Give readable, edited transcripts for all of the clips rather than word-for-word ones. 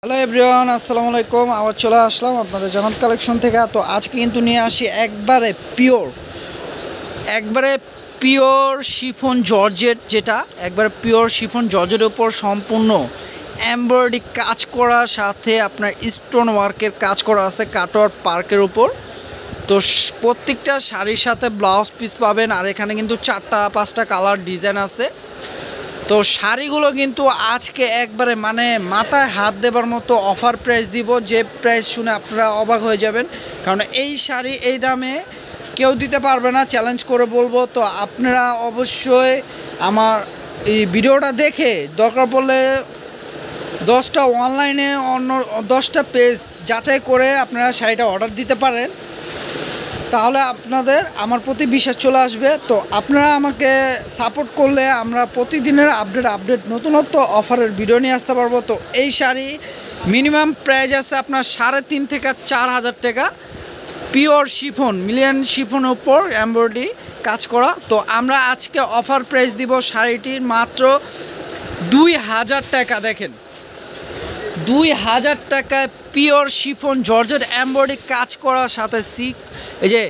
Hello everyone, আসসালামু আলাইকুম। আবার চলে আসলাম আপনাদের জান্নাত কালেকশন থেকে। তো আজকে কিন্তু নিয়ে আসি একবারে পিওর শিফন জর্জেট, যেটা একবারে পিওর শিফন জর্জেটের উপর সম্পূর্ণ এমব্রয়ডারি কাজ করা, সাথে আপনার স্টোন ওয়ার্কের কাজ করা আছে কাটওয়ার্ক পার্কের উপর। তো প্রত্যেকটা শাড়ির সাথে ব্লাউজ পিস পাবেন, আর এখানে কিন্তু 4-5টা কালার ডিজাইন আছে। তো শাড়িগুলো কিন্তু আজকে একবারে মাথায় হাত দেবার মতো অফার প্রাইস দিব, যে প্রাইস শুনে আপনারা অবাক হয়ে যাবেন। কারণ এই শাড়ি এই দামে কেউ দিতে পারবে না, চ্যালেঞ্জ করে বলবো। তো আপনারা অবশ্যই আমার এই ভিডিওটা দেখে দরকার পড়লে 10টা অনলাইনে অন্য 10টা পেজ যাচাই করে আপনারা শাড়িটা অর্ডার দিতে পারেন, তাহলে আপনাদের আমার প্রতি বিশ্বাস চলে আসবে। তো আপনারা আমাকে সাপোর্ট করলে আমরা প্রতিদিনের আপডেট নতুনত্ব অফারের ভিডিও নিয়ে আসতে পারবো। তো এই শাড়ি মিনিমাম প্রাইস আছে আপনার 3.5 থেকে 4,000 টাকা, পিওর শিফন, মিলিয়ন শিফনের উপর এমব্রয়ডারি কাজ করা। তো আমরা আজকে অফার প্রাইস দিব শাড়িটির মাত্র 2,000 টাকা। দেখেন, 2,000 টাকায় পিওর শিফন জর্জেট এমব্রয়ডারি কাজ করার সাথে এই যে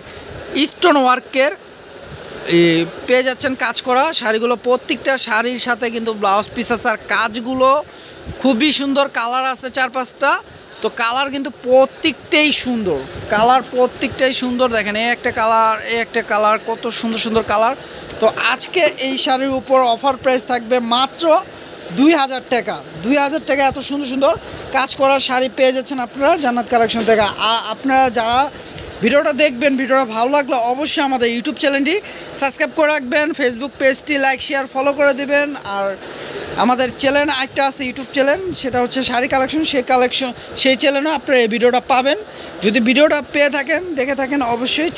স্টোন ওয়ার্কের পেয়ে যাচ্ছেন কাজ করা শাড়িগুলো। প্রত্যেকটা শাড়ির সাথে কিন্তু ব্লাউজ পিস আছে, আর কাজগুলো খুবই সুন্দর, কালার আছে 4-5টা। তো কালার কিন্তু প্রত্যেকটাই সুন্দর, দেখেন এই একটা কালার, কত সুন্দর কালার। তো আজকে এই শাড়ির উপর অফার প্রাইস থাকবে মাত্র 2,000 টাকা। 2,000 টাকা এত সুন্দর কাজ করার শাড়ি পেয়ে যাচ্ছেন আপনারা জান্নাত কালেকশন থেকে। আর আপনারা যারা ভিডিওটা দেখবেন, ভিডিওটা ভালো লাগলে অবশ্যই আমাদের ইউটিউব চ্যানেলটি সাবস্ক্রাইব করে রাখবেন, ফেসবুক পেজটি লাইক শেয়ার ফলো করে দেবেন। আর আমাদের চ্যানেল একটা আছে ইউটিউব চ্যানেল, সেটা হচ্ছে শাড়ি কালেকশন। সেই চ্যানেলেও আপনারা এই ভিডিওটা পাবেন। যদি ভিডিওটা পেয়ে থাকেন, দেখে থাকেন, অবশ্যই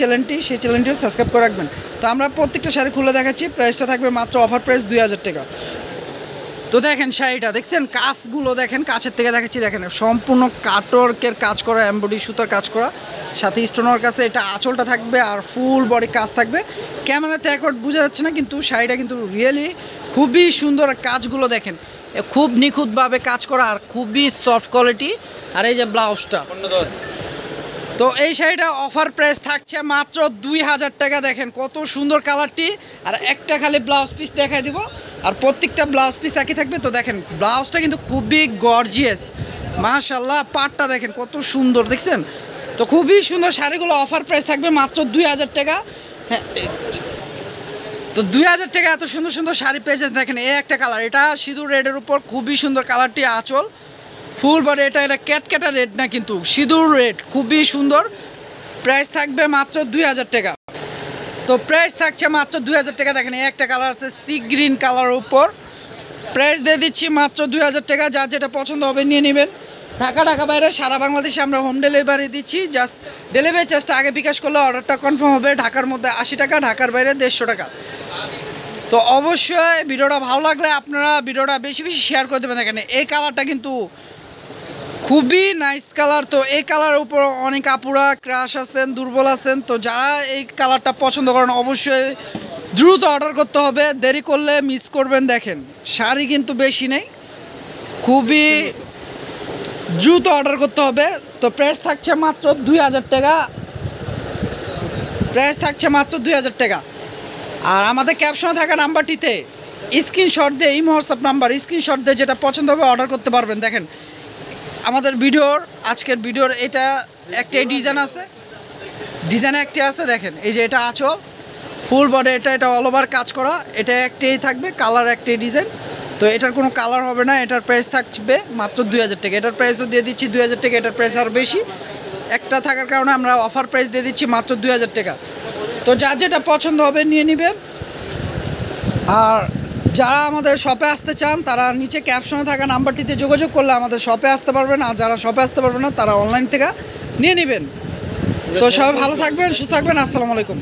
সেই চ্যানেলটিও সাবস্ক্রাইব করে রাখবেন। তো আমরা প্রত্যেকটা শাড়ি খুলে দেখাচ্ছি, প্রাইসটা থাকবে মাত্র অফার প্রাইস 2,000 টাকা। তো দেখেন শাড়িটা দেখছেন, কাজগুলো দেখেন, কাছের থেকে দেখাচ্ছি, দেখেন সম্পূর্ণ কাটওয়ার্কের কাজ করা, এমব্রয়ডারি সুতার কাজ করা, সাথে স্টোন ওয়ার্ক আছে। এটা আঁচলটা থাকবে আর ফুল বডি কাজ থাকবে। ক্যামেরাতে এখন বোঝা যাচ্ছে না, কিন্তু শাড়িটা কিন্তু রিয়েলি খুবই সুন্দর। কাজগুলো দেখেন, খুব নিখুঁতভাবে কাজ করা আর খুবই সফট কোয়ালিটি। আর এই যে ব্লাউজটা, তো এই শাড়িটা অফার প্রাইস থাকছে মাত্র 2,000 টাকা। দেখেন কত সুন্দর কালারটি, আর একটা খালি ব্লাউজ পিস দেখাই দিব, আর প্রত্যেকটা ব্লাউজ পিস একই থাকবে। তো দেখেন ব্লাউজটা কিন্তু খুবই গর্জিয়াস, মাশাআল্লাহ। পাটটা দেখেন কত সুন্দর, দেখছেন? তো খুবই সুন্দর শাড়িগুলো অফার প্রাইস থাকবে মাত্র 2,000 টাকা। হ্যাঁ, তো 2,000 টাকা এত সুন্দর শাড়ি পেয়েছেন। দেখেন এই একটা কালার, এটা সিঁদুর রেডের উপর খুবই সুন্দর কালারটি, আঁচল ফুল বডি। এটা ক্যাটক্যাটা রেড না, কিন্তু সিঁদুর রেড, খুবই সুন্দর। প্রাইস থাকবে মাত্র 2,000 টাকা। তো প্রাইস থাকছে মাত্র 2,000 টাকা। দেখেন এই একটা কালার আছে সি গ্রিন কালারের উপর, প্রাইস দিয়ে দিচ্ছি মাত্র 2,000 টাকা। যার যেটা পছন্দ হবে নিয়ে নেবেন। ঢাকা বাইরে সারা বাংলাদেশে আমরা হোম ডেলিভারি দিচ্ছি। জাস্ট ডেলিভারি চার্জটা আগে বিকাশ করলে অর্ডারটা কনফার্ম হবে। ঢাকার মধ্যে 80 টাকা, ঢাকার বাইরে 150 টাকা। তো অবশ্যই ভিডিওটা ভালো লাগলে আপনারা ভিডিওটা বেশি শেয়ার করে দেবেন। দেখেন এই কালারটা কিন্তু খুবই নাইস কালার। তো এই কালারের উপর অনেক আপুরা ক্রাশ আছেন, দুর্বল আছেন। তো যারা এই কালারটা পছন্দ করেন অবশ্যই দ্রুত অর্ডার করতে হবে, দেরি করলে মিস করবেন। দেখেন শাড়ি কিন্তু বেশি নেই, খুবই দ্রুত অর্ডার করতে হবে। তো প্রাইস থাকছে মাত্র 2,000 টাকা। আর আমাদের ক্যাপশনে থাকা নাম্বারটিতে স্ক্রিনশট দিয়ে, এই হোয়াটসঅ্যাপ নাম্বার, স্ক্রিনশট দিয়ে যেটা পছন্দ হবে অর্ডার করতে পারবেন। দেখেন আমাদের আজকের ভিডিওর এটা একটাই ডিজাইন আছে, একটি আছে। দেখেন এই যে এটা আঁচল ফুল বডি, এটা অল ওভার কাজ করা, এটা একটাই থাকবে, কালার একটাই ডিজাইন। তো এটার কোনো কালার হবে না। এটার প্রাইস থাকবে মাত্র 2,000 টাকা। এটার প্রাইসও দিয়ে দিচ্ছি 2,000 টাকা। এটার প্রাইস আর বেশি, একটা থাকার কারণে আমরা অফার প্রাইস দিয়ে দিচ্ছি মাত্র 2,000 টাকা। তো যার যেটা পছন্দ হবে নিয়ে নেবেন। আর যারা আমাদের শপে আসতে চান তারা নিচে ক্যাপশনে থাকা নাম্বারটিতে যোগাযোগ করলে আমাদের শপে আসতে পারবেন। আর যারা শপে আসতে পারবেন না তারা অনলাইন থেকে নিয়ে নেবেন। তো সবাই ভালো থাকবেন, সুস্থ থাকবেন। আসসালামু আলাইকুম।